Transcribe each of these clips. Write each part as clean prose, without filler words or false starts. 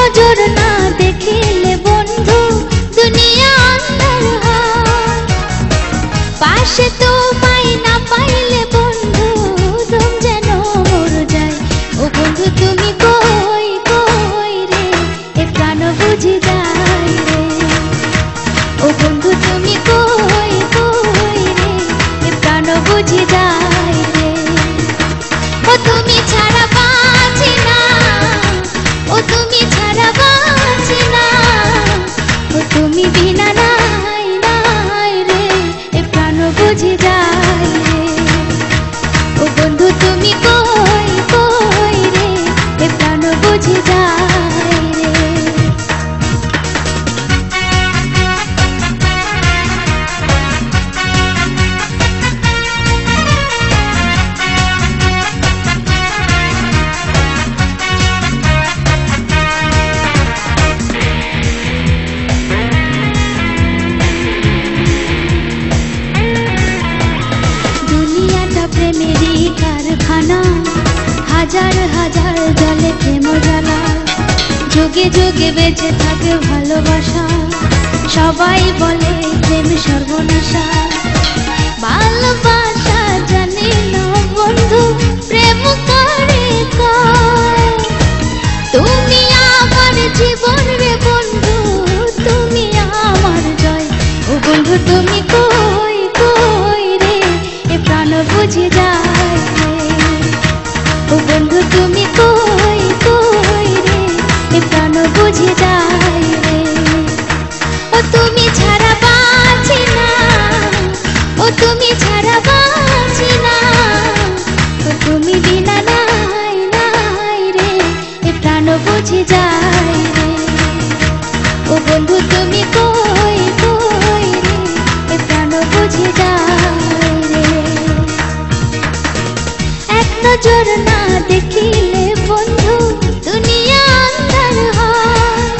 নজর না দেখিলে বন্ধু দুনিয়া আন্ধার হয়। পাশে তোমায় না পাইলে বন্ধু দম যেন মর যায়। ও বন্ধু তুমি কই কই রে, এ প্রাণ বুঝি যায় রে। ও বন্ধু তুমি কই কই রে, এ প্রাণ বুঝি যায় রে। ও তুমি ছাড়া বাঁচি না, ও তুমি ছাড়া বাঁচি না, ও তুমি বিনা নাই নাই রে, এ প্রাণ বুঝি যায় রে। ও বন্ধু তুমি কই কই রে, এ প্রাণ বুঝি যায় রে। প্রেমেরই কারখানা, হাজার হাজার জলে প্রেম জ্বালা, যোগে যোগে বেঁচে থাকে ভালোবাসা। সবাই বলে প্রেম সর্বনাশা, ভালোবাসা জানি না বন্ধু প্রেম করে কয়। তুমি আমার জীবন রে বন্ধু, তুমি আমার জয়। ও বন্ধু তুমি কই কই রে, এ প্রাণ বুঝি যায় রে। ও বন্ধু তুমি কই কই রে, এ প্রাণ বুঝি যায় রে। ও তুমি ছাড়া বাঁচি না, ও তুমি ছাড়া বাঁচি না, ও তুমি বিনা নাই নাই রে, এ প্রাণ বুঝি যায় রে। ও বন্ধু তুমি কই কই রে, এ প্রাণ বুঝি যায় রে। এক নজর না দেখিলে বন্ধু দুনিয়া আন্ধার হয়।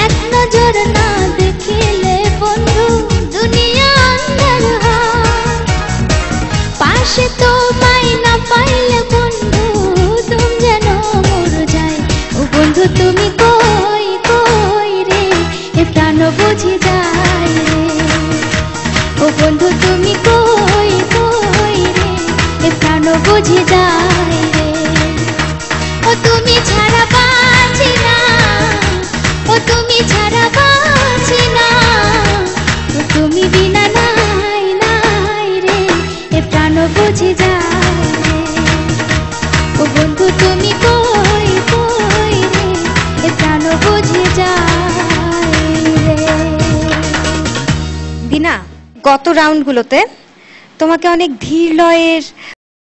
এক নজর না দেখিলে বন্ধু দুনিয়া আন্ধার হয়। পাশে তোমায় না পাইলে বন্ধু দম যেন মর যায়। ও বন্ধু তুমি কই কই রে, এ প্রাণ বুঝি যায় রে। ও বন্ধু তুমি কই কই রে, এ প্রাণ বুঝি যায় রে। ও তুমি ছাড়া বাঁচি না, ও তুমি ছাড়া বাঁচি না, ও তুমি বিনা নাই নাই রে, এ প্রাণ বুঝি যায় রে। ও বন্ধু তুমি কই কই রে, এ প্রাণ বুঝি যায় রে। দিনা, গত রাউন্ডগুলোতে তোমাকে অনেক ধীর লয়ের